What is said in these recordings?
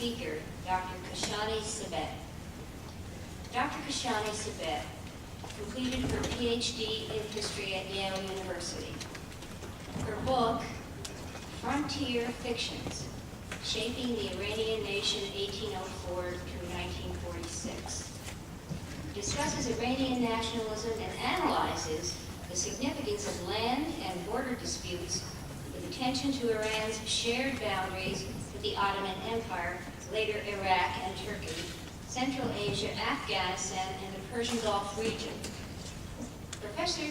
speaker, Dr. Kashani-Sabet. Dr. Kashani-Sabet completed her PhD in history at Yale University. Her book, Frontier Fictions, Shaping the Iranian Nation 1804 through 1946, discusses Iranian nationalism and analyzes the significance of land and border disputes with attention to Iran's shared boundaries with the Ottoman Empire, later Iraq and Turkey, Central Asia, Afghanistan, and the Persian Gulf region. Professor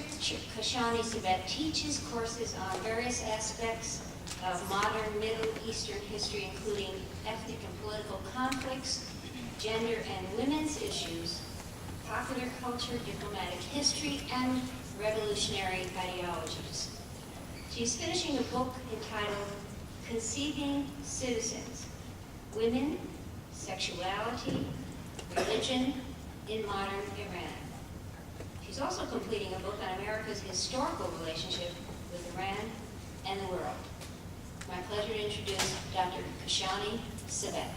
Kashani-Sabet teaches courses on various aspects of modern Middle Eastern history, including ethnic and political conflicts, gender and women's issues, popular culture, diplomatic history, and revolutionary ideologies. She's finishing a book entitled Conceiving Citizens: Women, Sexuality, Religion in Modern Iran. She's also completing a book on America's historical relationship with Iran and the world. My pleasure to introduce Dr. Kashani-Sabet.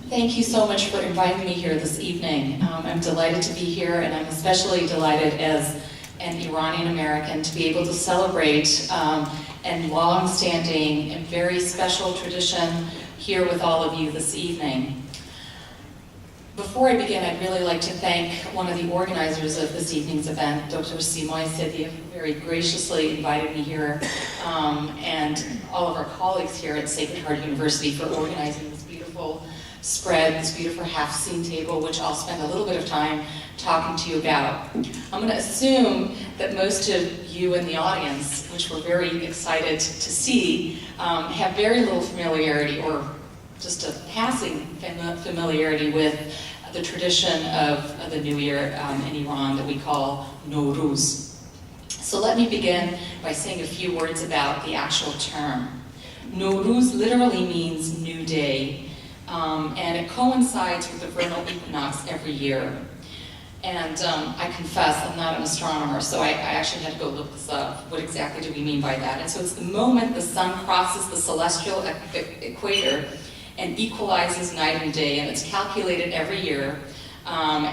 Thank you so much for inviting me here this evening. I'm delighted to be here, and I'm especially delighted as an Iranian American to be able to celebrate a long-standing and very special tradition here with all of you this evening. Before I begin, I'd really like to thank one of the organizers of this evening's event, Dr. Simay Sedia, who very graciously invited me here, and all of our colleagues here at Sacred Heart University for organizing this beautiful spread, this beautiful half-scene table, which I'll spend a little bit of time talking to you about. I'm going to assume that most of you in the audience, which we're very excited to see, have very little familiarity or just a passing familiarity with the tradition of the New Year in Iran that we call Nowruz. So let me begin by saying a few words about the actual term. Nowruz literally means new day, and it coincides with the vernal equinox every year. And I confess, I'm not an astronomer, so I actually had to go look this up. What exactly do we mean by that? And so it's the moment the sun crosses the celestial equator and equalizes night and day, and it's calculated every year. From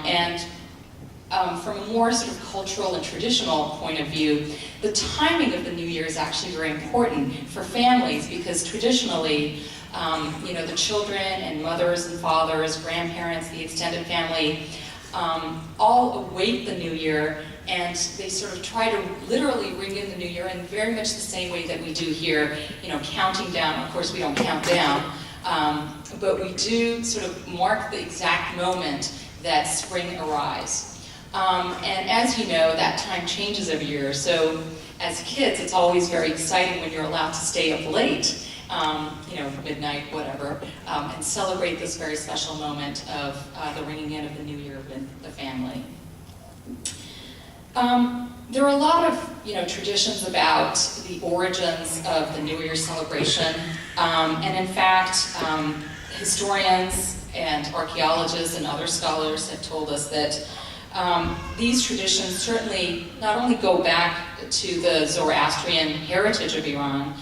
a more sort of cultural and traditional point of view, the timing of the New Year is actually very important for families, because traditionally, the children and mothers and fathers, grandparents, the extended family, all await the New Year, and they sort of try to literally ring in the New Year in very much the same way that we do here, counting down. Of course, we don't count down, but we do sort of mark the exact moment that spring arrives. And as you know, that time changes every year. So as kids, it's always very exciting when you're allowed to stay up late, midnight, whatever, and celebrate this very special moment of the ringing in of the New Year with the family. There are a lot of traditions about the origins of the New Year celebration, and in fact, historians and archaeologists and other scholars have told us that these traditions certainly not only go back to the Zoroastrian heritage of Iran,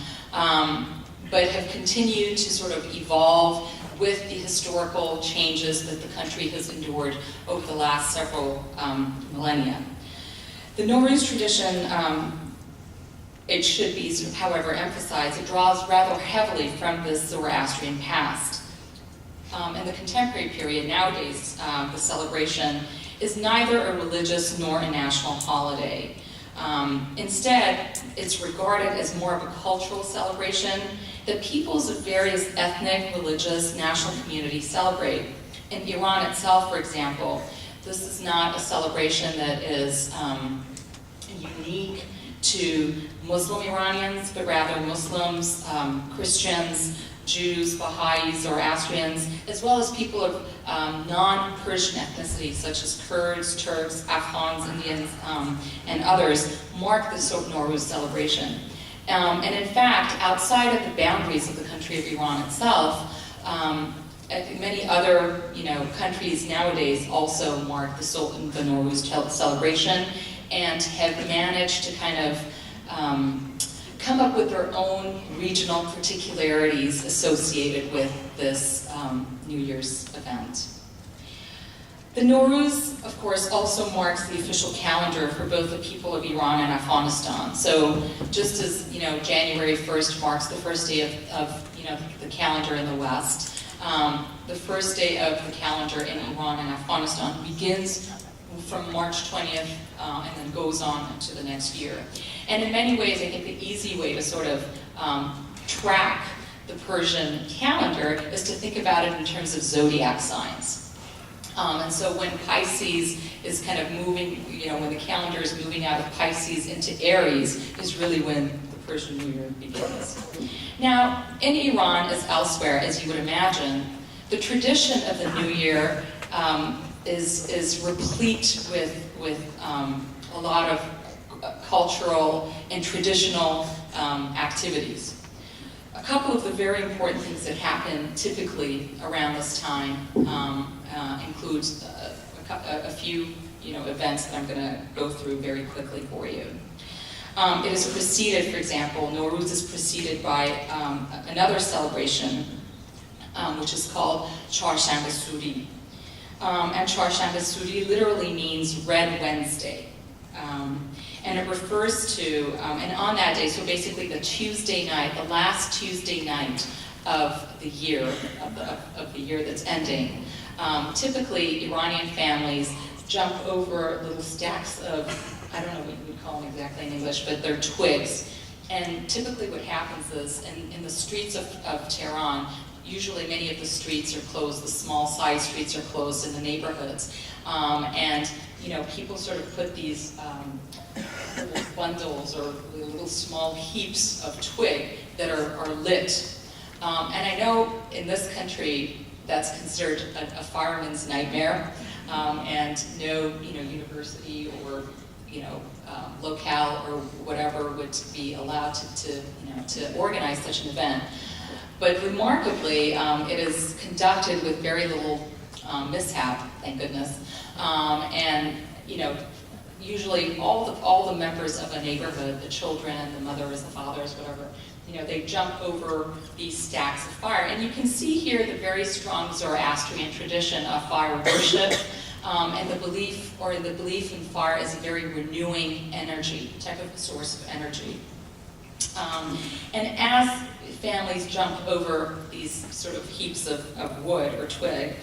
but have continued to sort of evolve with the historical changes that the country has endured over the last several millennia. The Nowruz tradition, it should be, however, emphasized, it draws rather heavily from this Zoroastrian past. In the contemporary period, nowadays, the celebration is neither a religious nor a national holiday. Instead, it's regarded as more of a cultural celebration that peoples of various ethnic, religious, national communities celebrate. In Iran itself, for example, this is not a celebration that is unique to Muslim Iranians, but rather Muslims, Christians, Jews, Baha'is, Zoroastrians, as well as people of non-Persian ethnicities such as Kurds, Turks, Afghans, Indians, and others mark the Nowruz celebration. And in fact, outside of the boundaries of the country of Iran itself, many other countries nowadays also mark the Nowruz celebration, and have managed to kind of come up with their own regional particularities associated with this New Year's event. The Nowruz, of course, also marks the official calendar for both the people of Iran and Afghanistan. So just as January 1st marks the first day of the calendar in the West, the first day of the calendar in Iran and Afghanistan begins from March 20th and then goes on to the next year. And in many ways, I think the easy way to sort of track the Persian calendar is to think about it in terms of zodiac signs. And so when Pisces is kind of moving, when the calendar is moving out of Pisces into Aries, is really when the Persian New Year begins. Now, in Iran, as elsewhere, as you would imagine, the tradition of the New Year is replete with a lot of cultural and traditional activities. A couple of the very important things that happen typically around this time includes a few events that I'm going to go through very quickly for you. It is preceded, for example, Nowruz is preceded by another celebration which is called Çarşamba-Suri. And Çarşamba-Suri literally means Red Wednesday. And it refers to, and on that day, so basically the Tuesday night, the last Tuesday night of the year, of the year that's ending, typically Iranian families jump over little stacks of, I don't know what you would call them exactly in English, but they're twigs. And typically what happens is, in the streets of Tehran, usually many of the streets are closed, the small side streets are closed in the neighborhoods. And people sort of put these little bundles or little small heaps of twig that are lit. And I know in this country that's considered a fireman's nightmare, and no university or locale or whatever would be allowed to organize such an event. But remarkably, it is conducted with very little mishap, thank goodness. And usually all the members of a neighborhood, the children, the mothers, the fathers, whatever, they jump over these stacks of fire. And you can see here the very strong Zoroastrian tradition of fire worship, and the belief in fire as a very renewing energy, type of source of energy. And as families jump over these sort of heaps of wood or twig,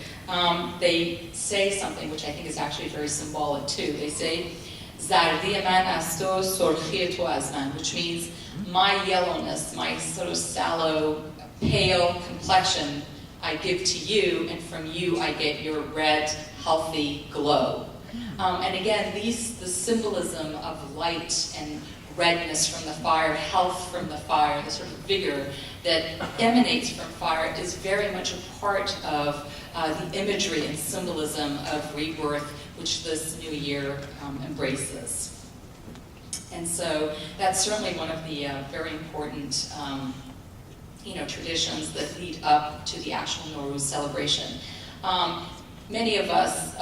they say something which I think is actually very symbolic too. They say, "Zardi man asto, sorkhi tu az man," which means my yellowness, my sort of sallow, pale complexion, I give to you, and from you I get your red, healthy glow. And again, the symbolism of light and redness from the fire, health from the fire, the sort of vigor that emanates from fire is very much a part of the imagery and symbolism of rebirth, which this new year embraces. And so that's certainly one of the very important traditions that lead up to the actual Nowruz celebration. Many of us,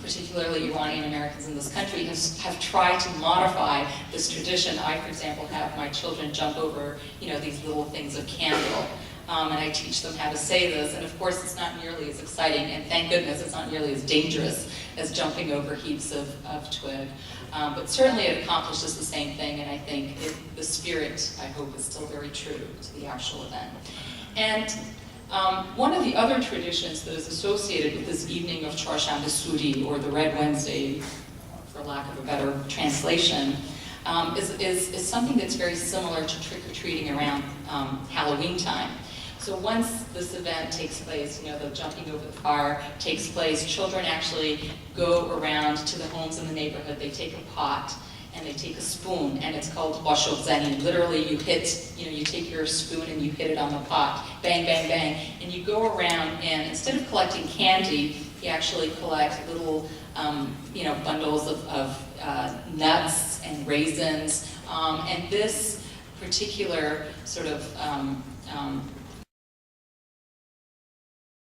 particularly Iranian Americans in this country, have tried to modify this tradition. I, for example, have my children jump over, these little things of candle, and I teach them how to say this. And of course, it's not nearly as exciting, and thank goodness it's not nearly as dangerous as jumping over heaps of twig. But certainly it accomplishes the same thing, and I think the spirit, I hope, is still very true to the actual event. And one of the other traditions that is associated with this evening of Çarşamba-Suri, or the Red Wednesday, for lack of a better translation, is something that's very similar to trick-or-treating around Halloween time. So once this event takes place, the jumping over the fire takes place, children actually go around to the homes in the neighborhood. They take a pot and they take a spoon, and it's called bashok zani. Literally, you take your spoon and you hit it on the pot, bang, bang, bang, and you go around, and instead of collecting candy, you actually collect little, bundles of nuts and raisins, and this particular sort of